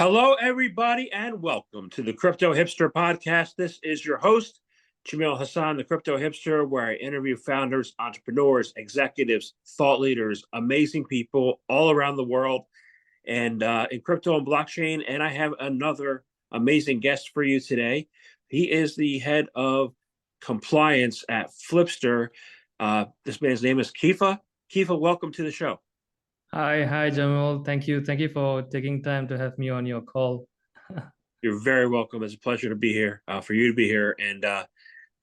Hello, everybody, and welcome to the Crypto Hipster Podcast. This is your host, Jamil Hassan, the Crypto Hipster, where I interview founders, entrepreneurs, executives, thought leaders, amazing people all around the world and in crypto and blockchain. And I have another amazing guest for you today. He is the head of compliance at Flipster. This man's name is Kifa. Kifa, welcome to the show. Hi, Jamal. Thank you for taking time to have me on your call. You're very welcome. It's a pleasure to be here, for you to be here, and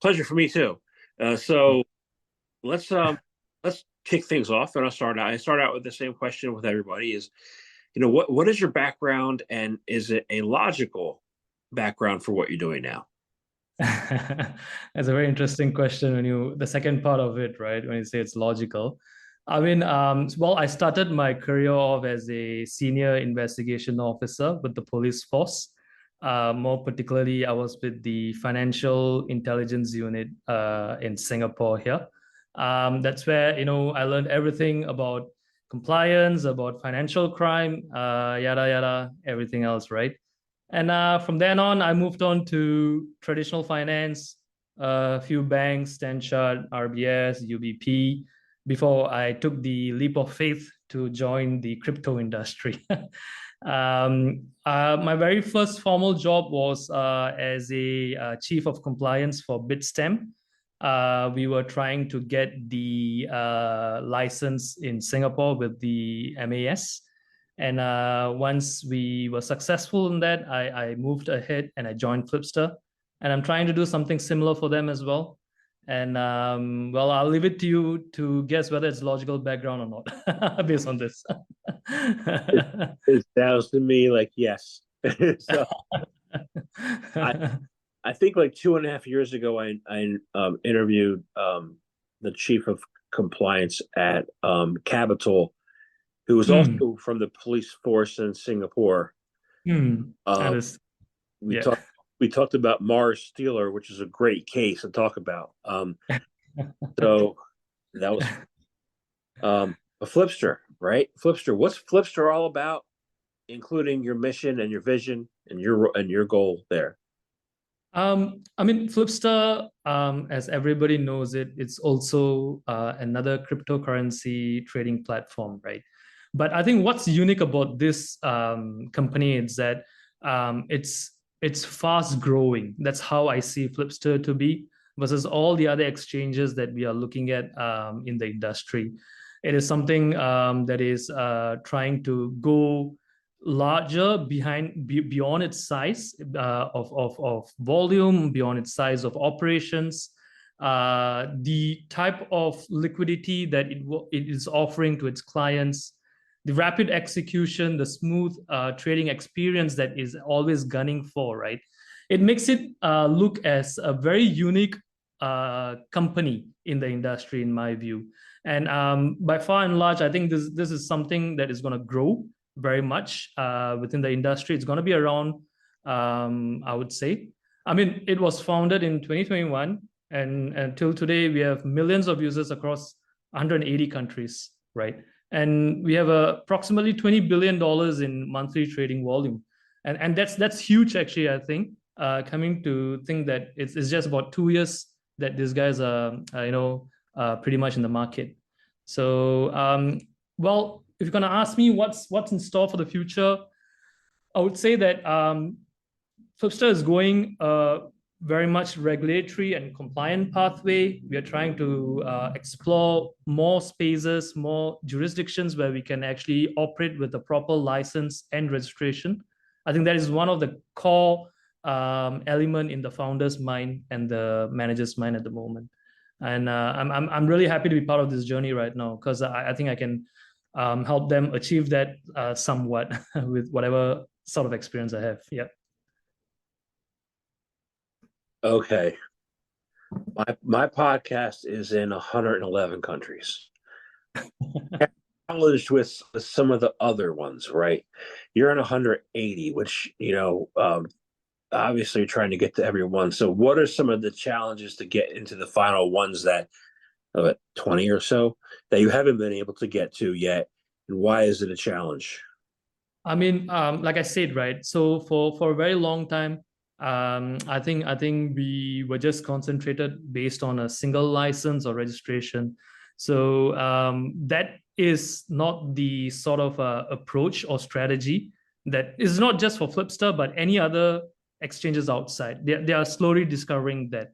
pleasure for me too. So let's kick things off, and I start out with the same question with everybody: is what is your background, and is it a logical background for what you're doing now? That's a very interesting question the second part of it, right? When you say it's logical. I mean, I started my career off as a senior investigation officer with the police force. More particularly, I was with the Financial Intelligence Unit in Singapore here. That's where, I learned everything about compliance, about financial crime, yada, yada, everything else, right? And from then on, I moved on to traditional finance, a few banks, Stanchart, RBS, UBP, before I took the leap of faith to join the crypto industry. My very first formal job was as a chief of compliance for Bitstamp. We were trying to get the license in Singapore with the MAS. And once we were successful in that, I moved ahead and I joined Flipster. And I'm trying to do something similar for them as well. And I'll leave it to you to guess whether it's logical background or not based on this. It sounds to me like yes. So I think like 2.5 years ago, I interviewed the chief of compliance at Capital, who was also from the police force in Singapore. We talked about Mars Steeler, which is a great case to talk about. So that was a Flipster, right? Flipster. What's Flipster all about, including your mission and your vision and your goal there? Flipster, as everybody knows it's also another cryptocurrency trading platform, right? But I think what's unique about this company is that it's fast growing. That's how I see Flipster to be versus all the other exchanges that we are looking at in the industry. It is something that is trying to go larger beyond its size of volume, beyond its size of operations, the type of liquidity that it is offering to its clients, the rapid execution, the smooth trading experience that is always gunning for, right? It makes it look as a very unique company in the industry, in my view. And by far and large, I think this is something that is going to grow very much within the industry. It's going to be around, I would say. It was founded in 2021, and until today, we have millions of users across 180 countries, right? And we have approximately $20 billion in monthly trading volume. And that's huge, actually, I think, coming to think that it's just about 2 years that these guys are, pretty much in the market. So, if you're going to ask me what's in store for the future, I would say that Flipster is going very much regulatory and compliant pathway. We are trying to explore more spaces, more jurisdictions where we can actually operate with the proper license and registration. I think that is one of the core element in the founder's mind and the manager's mind at the moment. And I'm really happy to be part of this journey right now because I think I can help them achieve that somewhat with whatever sort of experience I have. Yeah. Okay. My podcast is in 111 countries. Challenged with some of the other ones, right? You're in 180, which obviously you're trying to get to everyone. So what are some of the challenges to get into the final ones that 20 or so that you haven't been able to get to yet, and why is it a challenge? I mean, like I said, right? So for a very long time, I think we were just concentrated based on a single license or registration. So that is not the sort of approach or strategy that is not just for Flipster, but any other exchanges outside. They are slowly discovering that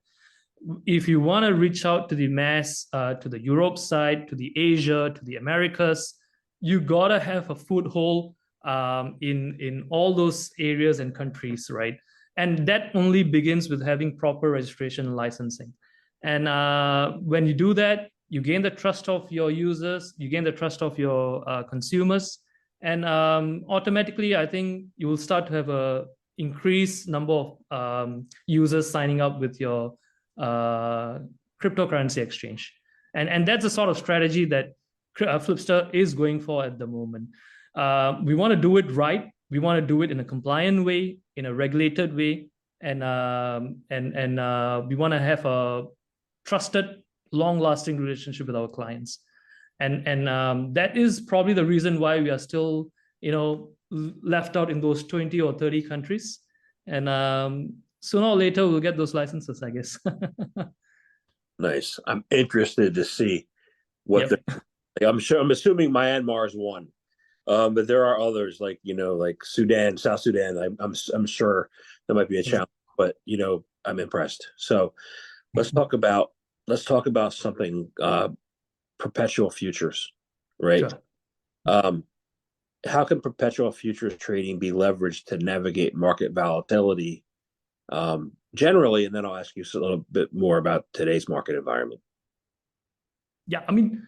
if you want to reach out to the mass, to the Europe side, to the Asia, to the Americas, you gotta have a foothold in all those areas and countries, right? And that only begins with having proper registration and licensing. And when you do that, you gain the trust of your users, you gain the trust of your consumers, and automatically, I think you will start to have a increased number of users signing up with your uh, cryptocurrency exchange. And that's the sort of strategy that Flipster is going for at the moment. We want to do it right. We want to do it in a compliant way, in a regulated way, and we want to have a trusted, long-lasting relationship with our clients. And that is probably the reason why we are still, left out in those 20 or 30 countries. And sooner or later, we'll get those licenses, I guess. Nice. I'm interested to see what Yep. I'm sure. I'm assuming Myanmar is one, but there are others like like Sudan, South Sudan. I'm sure that might be a challenge, but I'm impressed. So let's talk about something perpetual futures, right? Sure. How can perpetual futures trading be leveraged to navigate market volatility generally? And then I'll ask you a little bit more about today's market environment. Yeah, I mean,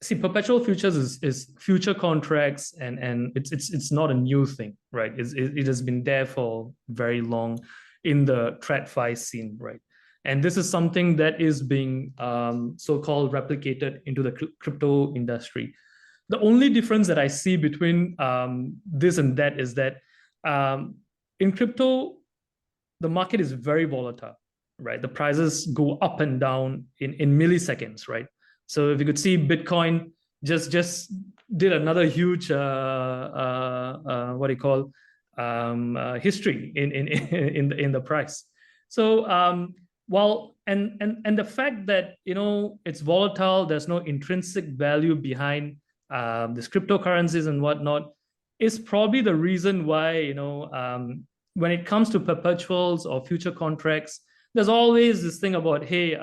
see, perpetual futures is future contracts, and it's not a new thing, right? It has been there for very long in the TradFi scene, right? And this is something that is being so-called replicated into the crypto industry. The only difference that I see between this and that is that in crypto, the market is very volatile, right? The prices go up and down in milliseconds, right? So if you could see Bitcoin just did another huge what do you call history in the price. So while and the fact that it's volatile, there's no intrinsic value behind these cryptocurrencies and whatnot, is probably the reason why when it comes to perpetuals or future contracts, there's always this thing about, hey,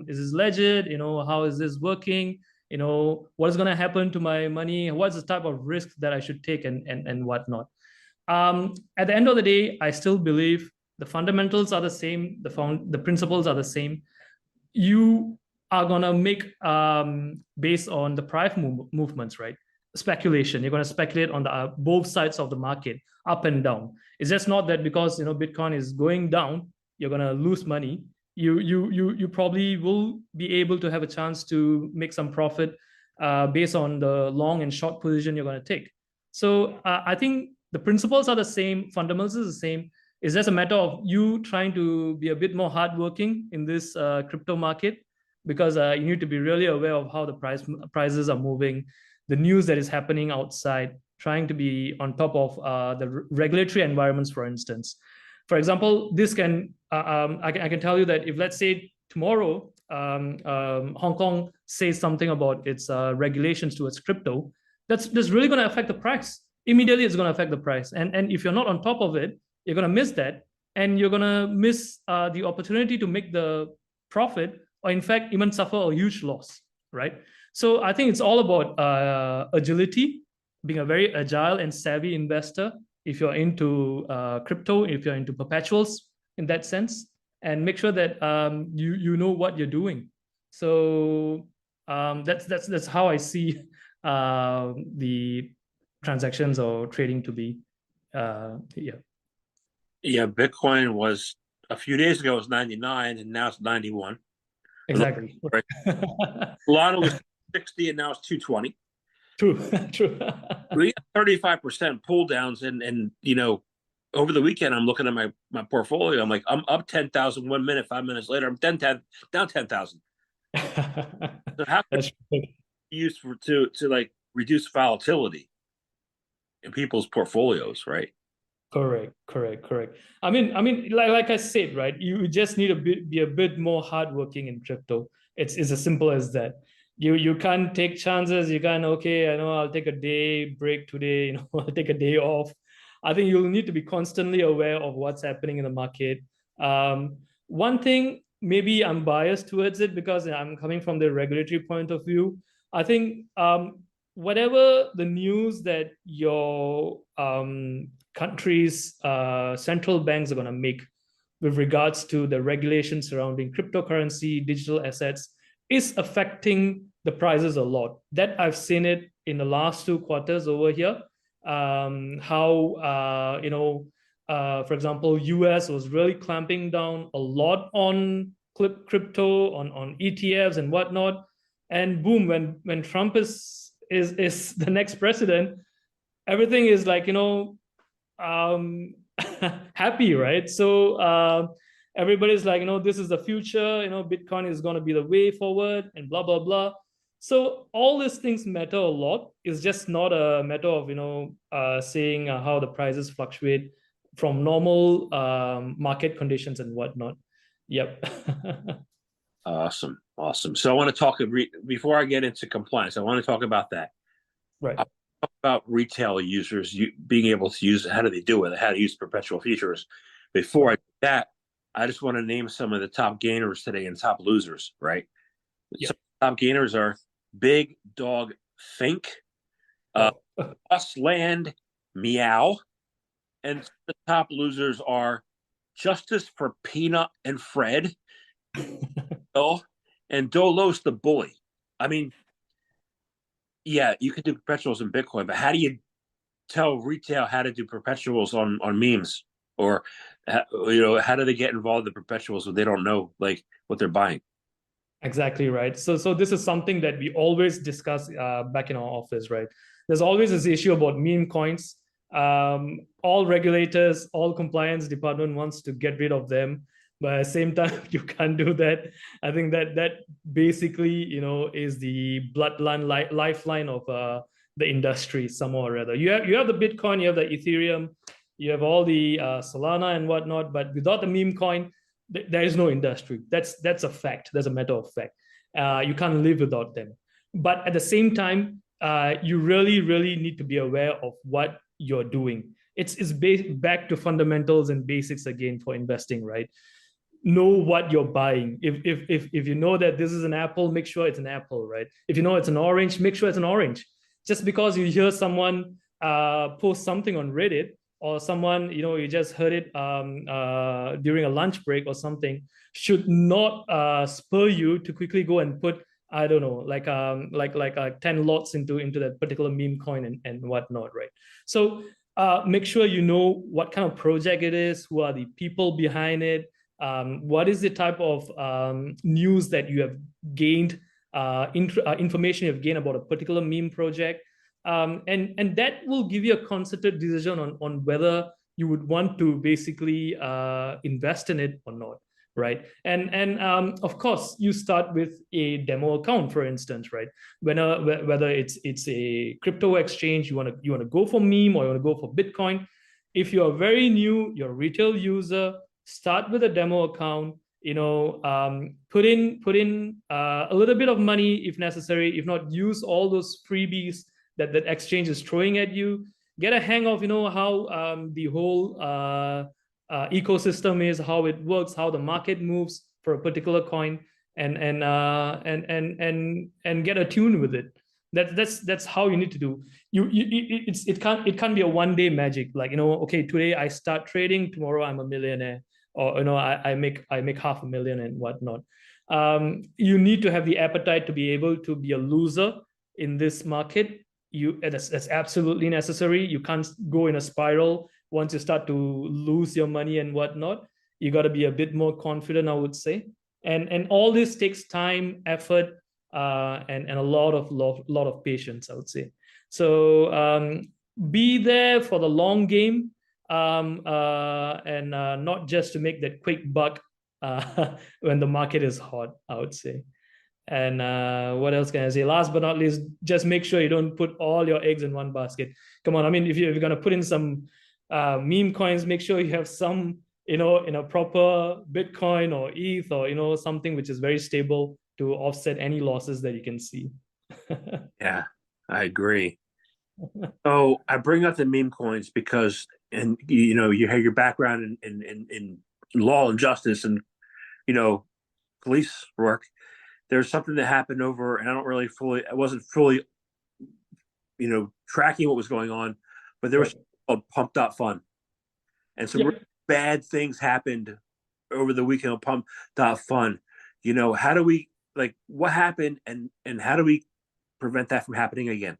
is this legit? How is this working? What is going to happen to my money? What's the type of risk that I should take and whatnot? At the end of the day, I still believe the fundamentals are the same. The principles are the same. You are going to make based on the price movements, right? Speculation. You're going to speculate on the both sides of the market, up and down. It's just not that because Bitcoin is going down, you're going to lose money. You probably will be able to have a chance to make some profit based on the long and short position you're going to take. So I think the principles are the same, fundamentals is the same. It's just a matter of you trying to be a bit more hardworking in this crypto market, because you need to be really aware of how the prices are moving, the news that is happening outside, trying to be on top of the regulatory environments, for instance. For example, this can I can tell you that if, let's say, tomorrow Hong Kong says something about its regulations towards crypto, that's really going to affect the price. Immediately, it's going to affect the price. And if you're not on top of it, you're going to miss that. And you're going to miss the opportunity to make the profit, or in fact, even suffer a huge loss, right? So I think it's all about agility, being a very agile and savvy investor if you're into crypto, if you're into perpetuals in that sense, and make sure that you know what you're doing. So that's how I see the transactions or trading to be. Yeah. Yeah, Bitcoin was a few days ago it was 99 and now it's 91. Exactly. Right. Solana was 60 and now it's 220. True. True. We got 35% pull downs and over the weekend I'm looking at my portfolio. I'm like, I'm up 10,000 1 minute, 5 minutes later, I'm down 10,000. So how can That's it be used to like reduce volatility? in people's portfolios, right? Correct. I mean, like I said, right? You just need be a bit more hardworking in crypto. It's as simple as that. You can't take chances. You can't, okay, I know I'll take a day break today, I'll take a day off. I think you'll need to be constantly aware of what's happening in the market. One thing, maybe I'm biased towards it because I'm coming from the regulatory point of view. I think whatever the news that your countries' central banks are going to make with regards to the regulations surrounding cryptocurrency, digital assets, is affecting the prices a lot. That I've seen it in the last 2 quarters over here. For example, US was really clamping down a lot on crypto, on ETFs and whatnot. And boom, when Trump is the next president, everything is like, happy, right? So everybody's like, this is the future, Bitcoin is going to be the way forward and blah, blah, blah. So all these things matter a lot. It's just not a matter of, saying how the prices fluctuate from normal market conditions and whatnot. Yep. Awesome. So I want to talk before I get into compliance. I want to talk about that. Right. About retail users being able to use how do they do it, how to use perpetual futures. Before I do that, I just want to name some of the top gainers today and top losers, right? Yep. So top gainers are Big Dog Think, Us Land, Meow, and the top losers are Justice for Peanut and Fred, and Dolos the Bully. I mean, yeah, you could do perpetuals in Bitcoin, but how do you tell retail how to do perpetuals on memes? Or, how do they get involved in perpetuals when they don't know like what they're buying? Exactly right. So this is something that we always discuss back in our office, right? There's always this issue about meme coins. All regulators, all compliance department wants to get rid of them, but at the same time, you can't do that. I think that basically, is the bloodline lifeline of the industry somehow or other. You have the Bitcoin, you have the Ethereum, you have all the Solana and whatnot, but without the meme coin, there is no industry. That's a fact. That's a matter of fact. You can't live without them. But at the same time, you really, really need to be aware of what you're doing. It's back to fundamentals and basics again for investing, right? Know what you're buying. If you know that this is an apple, make sure it's an apple, right? If you know it's an orange, make sure it's an orange. Just because you hear someone post something on Reddit, or someone, you just heard it during a lunch break or something, should not spur you to quickly go and put, I don't know, like 10 lots into that particular meme coin and whatnot, right? So make sure you know what kind of project it is, who are the people behind it, what is the type of news that you have gained, information you've gained about a particular meme project. And that will give you a concerted decision on whether you would want to basically invest in it or not, right? And of course, you start with a demo account, for instance, right? Whether it's a crypto exchange, you want to go for meme or you want to go for Bitcoin. If you're very new, you're a retail user, start with a demo account. Put in a little bit of money if necessary. If not, use all those freebies that exchange is throwing at you. Get a hang of how the whole ecosystem is, how it works, how the market moves for a particular coin, and get attuned with it. That's how you need to do. It can't be a one-day magic. Like, okay, today I start trading, tomorrow I'm a millionaire, or I make $500,000 and whatnot. You need to have the appetite to be able to be a loser in this market. That's absolutely necessary. You can't go in a spiral once you start to lose your money and whatnot. You got to be a bit more confident, I would say. And all this takes time, effort, and a lot of patience, I would say. So be there for the long game, and not just to make that quick buck when the market is hot, I would say. And what else can I say? Last but not least, just make sure you don't put all your eggs in one basket. Come on, I mean, if you're going to put in some meme coins, make sure you have some, in a proper Bitcoin or ETH or, something which is very stable to offset any losses that you can see. Yeah, I agree. So I bring up the meme coins because, and you have your background in law and justice and police work. There's something that happened over, and I wasn't fully, tracking what was going on, but there was a pumped up fun, and some really bad things happened over the weekend on pumped up fun. How do we what happened, and how do we prevent that from happening again?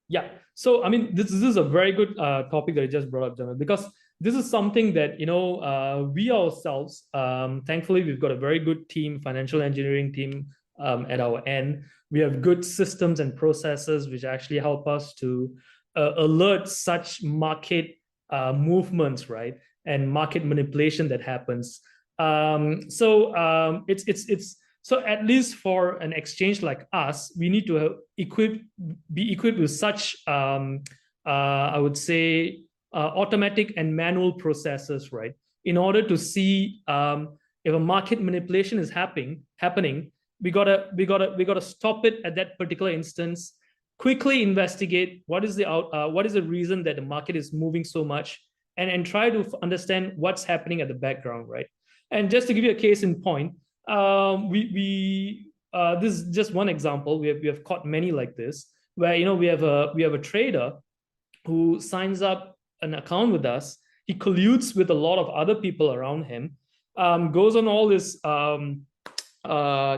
Yeah. So, I mean, this is a very good topic that you just brought up, Jamal, because this is something that, we ourselves, thankfully, we've got a very good team, financial engineering team at our end. We have good systems and processes which actually help us to alert such market movements, right? And market manipulation that happens. So at least for an exchange like us, we need to be equipped with such, I would say, automatic and manual processes, right? In order to see if a market manipulation is happening, we gotta stop it at that particular instance. Quickly investigate what is the reason that the market is moving so much, and try to understand what's happening at the background, right? And just to give you a case in point, this is just one example. We have caught many like this, where we have a trader who signs up an account with us. He colludes with a lot of other people around him, goes on all this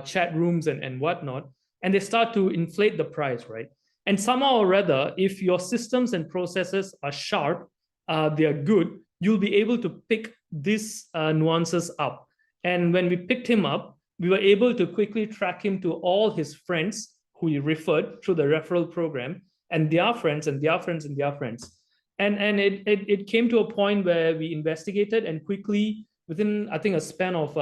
chat rooms and whatnot, and they start to inflate the price, right? And somehow or other, if your systems and processes are sharp, they are good, you'll be able to pick these nuances up. And when we picked him up, we were able to quickly track him to all his friends who he referred through the referral program, and their friends and their friends and their friends. And it came to a point where we investigated, and quickly, within I think a span of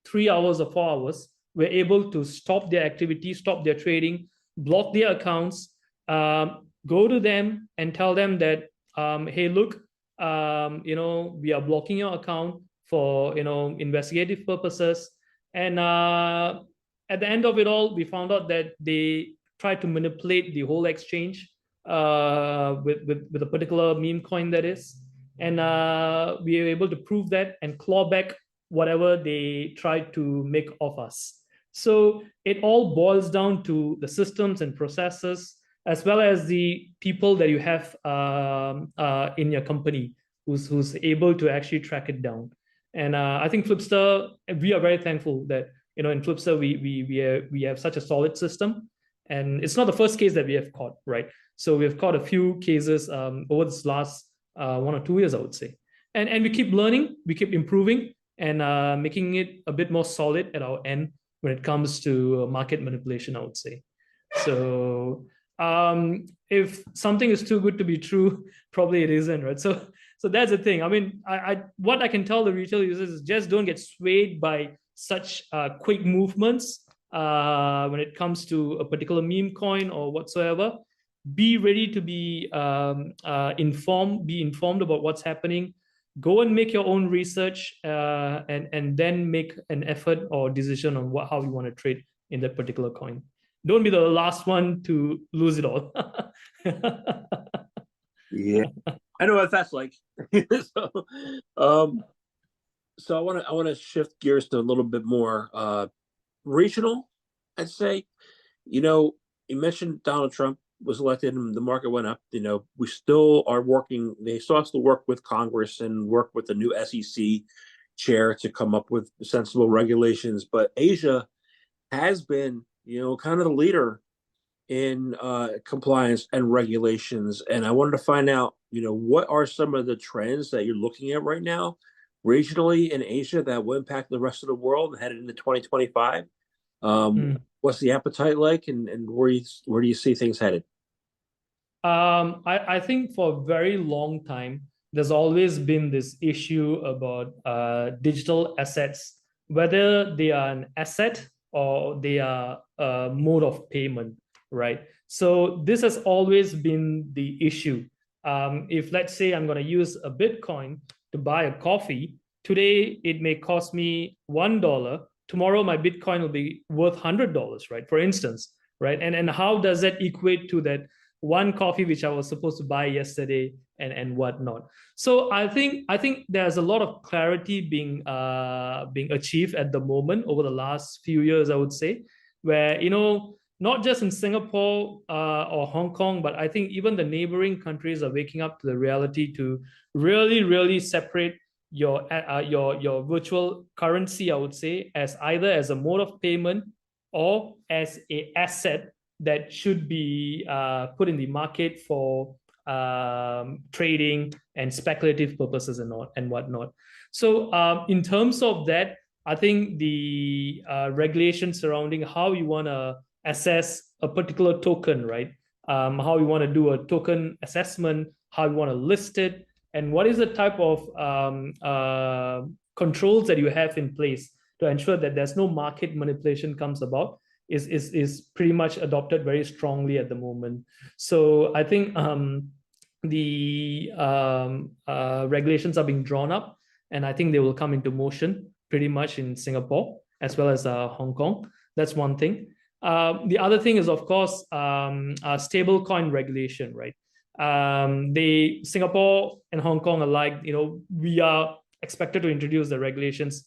3 hours or 4 hours, we're able to stop their activity, stop their trading, block their accounts, go to them and tell them that, hey, look, we are blocking your account for investigative purposes. And at the end of it all, we found out that they tried to manipulate the whole exchange with a particular meme coin, that is. And we were able to prove that and claw back whatever they tried to make of us. So it all boils down to the systems and processes, as well as the people that you have in your company who's able to actually track it down. And I think Flipster, we are very thankful that in Flipster we have such a solid system, and it's not the first case that we have caught, right? So we have caught a few cases over this last 1 or 2 years, I would say, and we keep learning, we keep improving, and making it a bit more solid at our end when it comes to market manipulation, I would say. So if something is too good to be true, probably it isn't, right? So that's the thing. I mean, what I can tell the retail users is just don't get swayed by such quick movements when it comes to a particular meme coin or whatsoever. Be ready to be informed. Be informed about what's happening. Go and make your own research, and then make an effort or decision on how you want to trade in that particular coin. Don't be the last one to lose it all. Yeah, I know what that's like. So I want to shift gears to a little bit more regional. I'd say, you mentioned Donald Trump was elected and the market went up. We still are working. They still have to work with Congress and work with the new SEC chair to come up with sensible regulations. But Asia has been, kind of the leader in compliance and regulations. And I wanted to find out, what are some of the trends that you're looking at right now regionally in Asia that will impact the rest of the world headed into 2025? What's the appetite like, and where do you see things headed? I think for a very long time, there's always been this issue about digital assets, whether they are an asset or they are a mode of payment, right? So this has always been the issue. If let's say I'm going to use a Bitcoin to buy a coffee, today it may cost me $1. Tomorrow my Bitcoin will be worth $100, right? For instance, right? And how does that equate to that one coffee which I was supposed to buy yesterday and whatnot? So I think there's a lot of clarity being achieved at the moment over the last few years, I would say, where not just in Singapore or Hong Kong, but I think even the neighboring countries are waking up to the reality to really, really separate your virtual currency, I would say, as either as a mode of payment or as a asset that should be put in the market for trading and speculative purposes and whatnot. So in terms of that, I think the regulation surrounding how you want to assess a particular token, right? How you want to do a token assessment, how you want to list it, and what is the type of controls that you have in place to ensure that there's no market manipulation comes about is pretty much adopted very strongly at the moment. So I think the regulations are being drawn up, and I think they will come into motion pretty much in Singapore as well as Hong Kong. That's one thing. The other thing is, of course, stable coin regulation, right? Singapore and Hong Kong alike, we are expected to introduce the regulations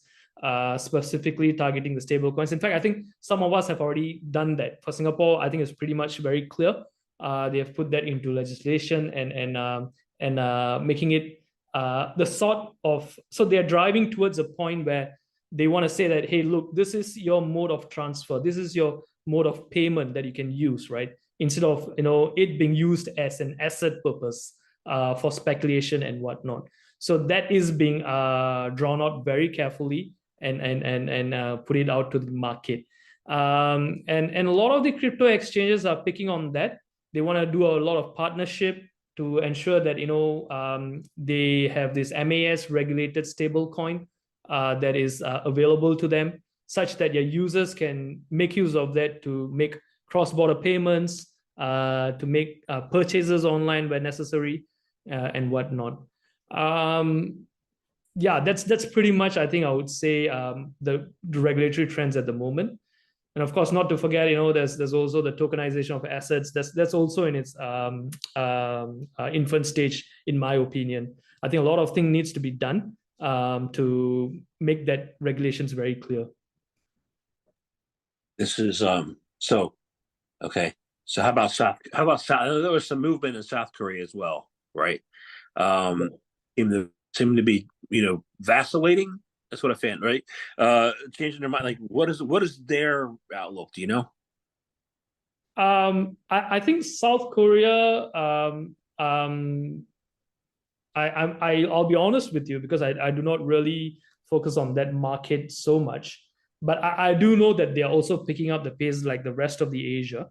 specifically targeting the stable coins. In fact, I think some of us have already done that. For Singapore, I think it's pretty much very clear. They have put that into legislation and making it the sort of, so they're driving towards a point where they want to say that, hey, look, this is your mode of transfer. This is your mode of payment that you can use, right? Instead of it being used as an asset purpose for speculation and whatnot. So that is being drawn out very carefully and put it out to the market. And a lot of the crypto exchanges are picking on that. They want to do a lot of partnership to ensure that they have this MAS regulated stablecoin that is available to them, such that your users can make use of that to make cross-border payments, to make purchases online where necessary, and whatnot. Yeah, that's pretty much, I think I would say, the regulatory trends at the moment. And of course, not to forget, there's also the tokenization of assets. That's also in its infant stage, in my opinion. I think a lot of things needs to be done to make that regulations very clear. This is so okay. So how about South? There was some movement in South Korea as well, right? Seem to be vacillating. That's what I found, right? Changing their mind. Like, what is their outlook? Do you know? I think South Korea. I'll be honest with you, because I do not really focus on that market so much, but I do know that they are also picking up the pace like the rest of the Asia,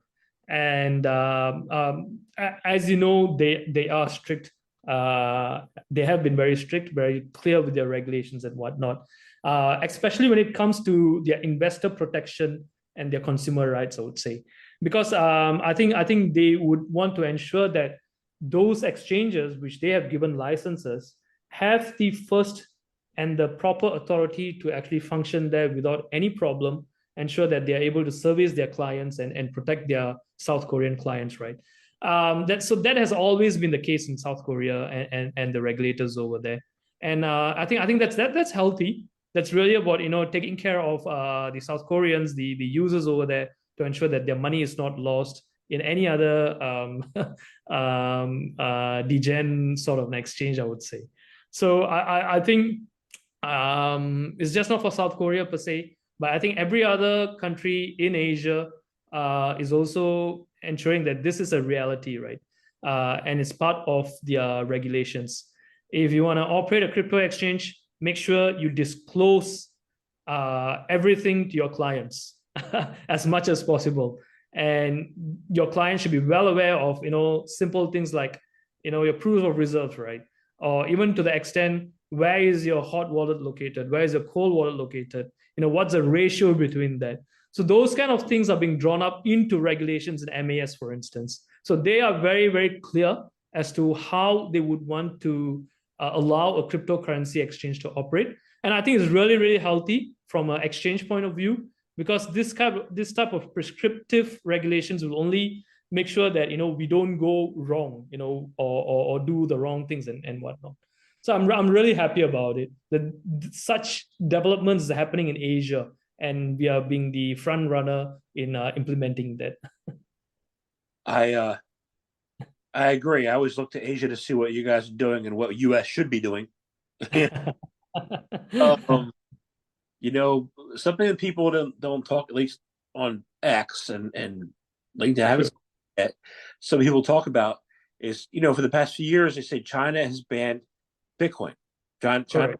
and as you know, they are strict. They have been very strict, very clear with their regulations and whatnot, especially when it comes to their investor protection and their consumer rights, I would say, because I think they would want to ensure that those exchanges which they have given licenses have the first and the proper authority to actually function there without any problem, ensure that they are able to service their clients and protect their South Korean clients, right? That has always been the case in South Korea and the regulators over there, and I think that's healthy. That's really about taking care of the South Koreans, the users over there, to ensure that their money is not lost in any other degen sort of an exchange, I would say. So I think it's just not for South Korea per se, but I think every other country in Asia is also ensuring that this is a reality, right? And it's part of their regulations. If you want to operate a crypto exchange, make sure you disclose everything to your clients as much as possible. And your clients should be well aware of, simple things like, your proof of reserves, right? Or even to the extent, where is your hot wallet located? Where is your cold wallet located? What's the ratio between that? So those kind of things are being drawn up into regulations in MAS, for instance. So they are very, very clear as to how they would want to allow a cryptocurrency exchange to operate. And I think it's really, really healthy from an exchange point of view, because this type of prescriptive regulations will only make sure that we don't go wrong, or do the wrong things and whatnot. So I'm really happy about it. That such developments are happening in Asia, and we are being the front runner in implementing that. I agree. I always look to Asia to see what you guys are doing and what US should be doing. Something that people don't talk, at least on X and LinkedIn, I haven't yet. Some people talk about is, for the past few years, they say China has banned Bitcoin. China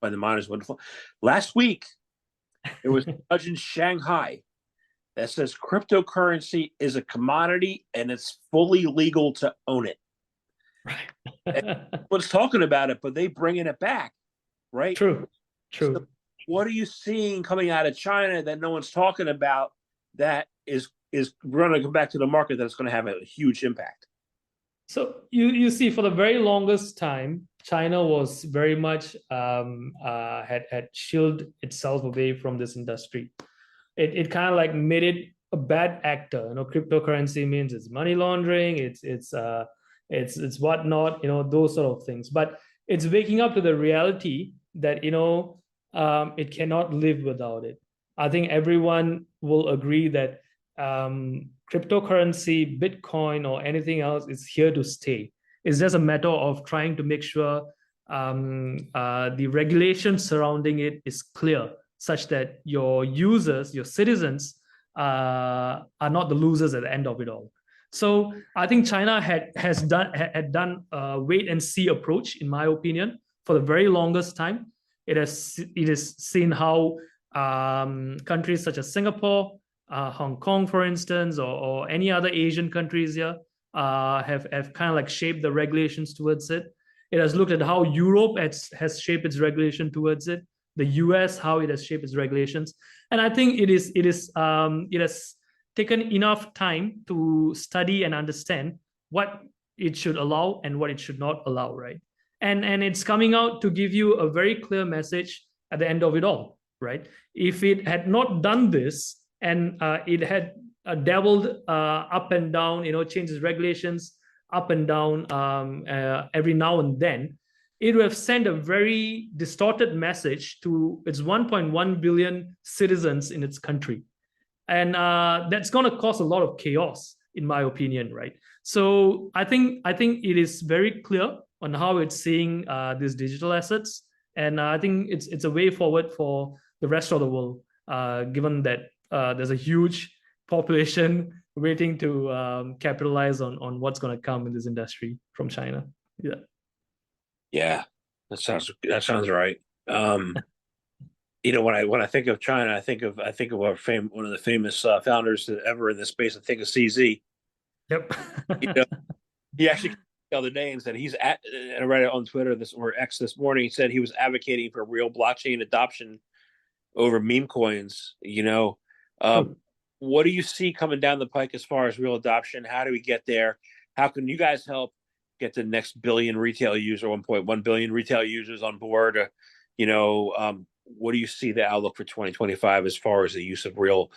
by the miners wonderful. Last week, there was a judge in Shanghai that says cryptocurrency is a commodity and it's fully legal to own it. Right. Everyone's talking about it, but they bringing it back, right? True. So what are you seeing coming out of China that no one's talking about that is going to come back to the market that's going to have a huge impact? So you see, for the very longest time, China was very much had shielded itself away from this industry. It kind of like made it a bad actor. Cryptocurrency means it's money laundering, it's whatnot, those sort of things. But it's waking up to the reality that it cannot live without it. I think everyone will agree that cryptocurrency, Bitcoin, or anything else is here to stay. It's just a matter of trying to make sure the regulation surrounding it is clear, such that your users, your citizens, are not the losers at the end of it all. So I think China had done a wait and see approach, in my opinion, for the very longest time. It has seen how countries such as Singapore, Hong Kong, for instance, or any other Asian countries here have kind of like shaped the regulations towards it. It has looked at how Europe has shaped its regulation towards it, the US, how it has shaped its regulations. And I think it has taken enough time to study and understand what it should allow and what it should not allow, right? And it's coming out to give you a very clear message at the end of it all, right? If it had not done this, and it had dabbled up and down, changed its regulations up and down every now and then, it would have sent a very distorted message to its 1.1 billion citizens in its country. And that's going to cause a lot of chaos, in my opinion, right? So I think it is very clear on how it's seeing these digital assets. And I think it's a way forward for the rest of the world, given that there's a huge population waiting to capitalize on what's going to come in this industry from China. Yeah, that sounds right. When I think of China, I think of one of the famous founders ever in this space. I think of CZ. Yep. He actually tell the names that he's at. And I read it on Twitter or X this morning. He said he was advocating for real blockchain adoption over meme coins. What do you see coming down the pike as far as real adoption? How do we get there? How can you guys help get the next billion retail user, 1.1 billion retail users on board? What do you see the outlook for 2025 as far as the use of real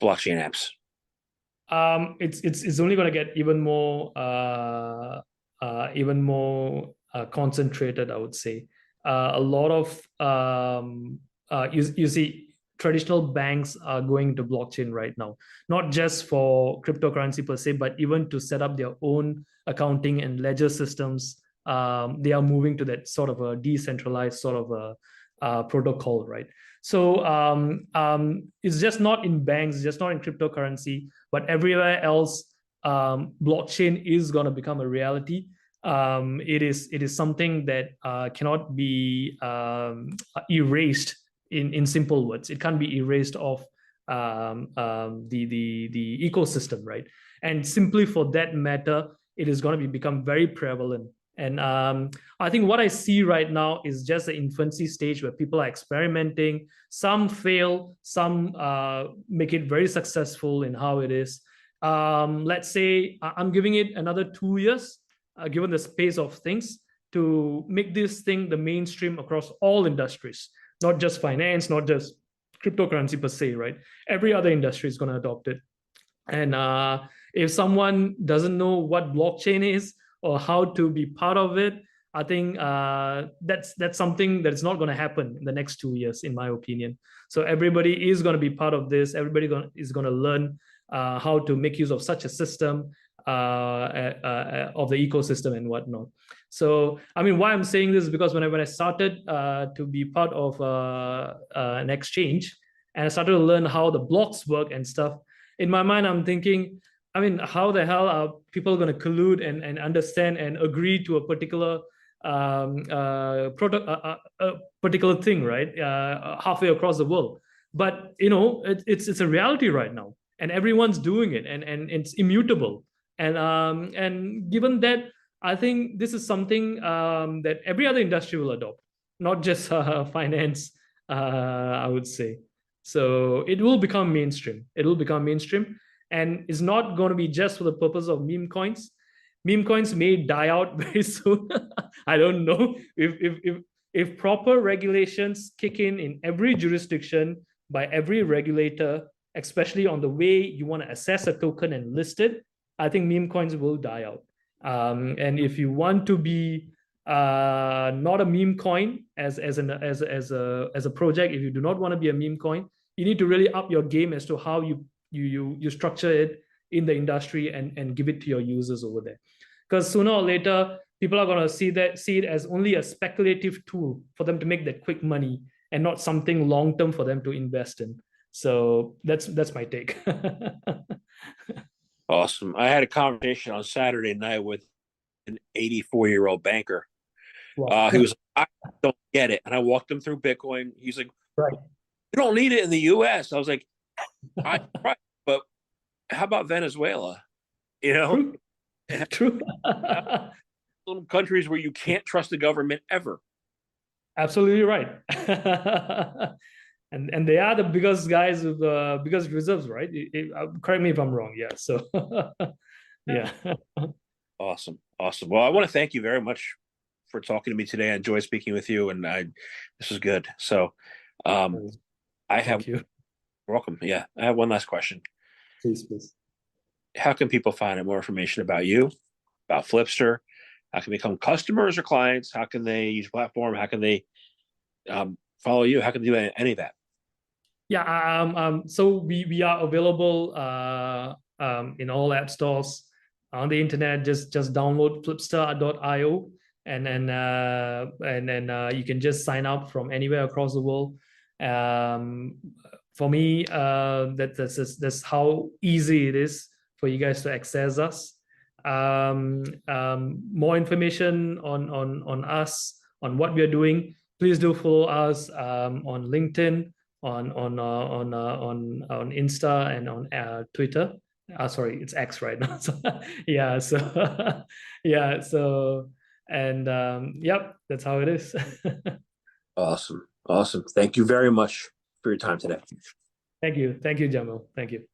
blockchain apps? It's only going to get even more concentrated, I would say. A lot of you see, traditional banks are going to blockchain right now, not just for cryptocurrency per se, but even to set up their own accounting and ledger systems. They are moving to that sort of a decentralized sort of a protocol, right? So it's just not in banks, it's just not in cryptocurrency, but everywhere else, blockchain is going to become a reality. It is something that cannot be erased. In simple words, it can't be erased off the ecosystem, right? And simply for that matter, it is going to become very prevalent. And I think what I see right now is just the infancy stage where people are experimenting. Some fail, some make it very successful in how it is. Let's say I'm giving it another 2 years, given the space of things, to make this thing the mainstream across all industries, not just finance, not just cryptocurrency per se, right? Every other industry is going to adopt it. And if someone doesn't know what blockchain is or how to be part of it, I think that's something that's not going to happen in the next 2 years, in my opinion. So everybody is going to be part of this. Everybody is going to learn how to make use of such a system of the ecosystem and whatnot. So, I mean, why I'm saying this is because when I started to be part of an exchange, and I started to learn how the blocks work and stuff, in my mind, I'm thinking, I mean, how the hell are people going to collude and understand and agree to a particular particular thing, right? Halfway across the world. But it's a reality right now, and everyone's doing it, and it's immutable. And given that, I think this is something that every other industry will adopt, not just finance, I would say. So it will become mainstream. It will become mainstream, and it's not going to be just for the purpose of meme coins. Meme coins may die out very soon. I don't know if proper regulations kick in every jurisdiction by every regulator, especially on the way you want to assess a token and list it. I think meme coins will die out. And if you want to be not a meme coin as a project, if you do not want to be a meme coin, you need to really up your game as to how you structure it in the industry and give it to your users over there. Because sooner or later, people are going to see it as only a speculative tool for them to make that quick money and not something long term for them to invest in. So that's my take. Awesome. I had a conversation on Saturday night with an 84-year-old banker. Wow. He was like, I don't get it. And I walked him through Bitcoin. He's like, right, you don't need it in the US. I was like, right, but how about Venezuela? True. True. Little countries where you can't trust the government ever. Absolutely right. And they are the biggest guys with the biggest reserves, right? Correct me if I'm wrong. Yeah. So yeah. Awesome. Well, I want to thank you very much for talking to me today. I enjoyed speaking with you, and this was good. So Thank you. Welcome. Yeah. I have one last question. Please. How can people find out more information about you, about Flipster? How can they become customers or clients? How can they use the platform? How can they follow you? How can they do any of that? Yeah. So we are available in all app stores on the internet. Just download flipster.io, and then you can just sign up from anywhere across the world. For me, that's how easy it is for you guys to access us. More information on us, on what we are doing, please do follow us on LinkedIn, on Insta, and on Twitter. Sorry, it's X right now. So, yeah. So yeah. So yep, that's how it is. Awesome. Thank you very much for your time today. Thank you, Jamil. Thank you.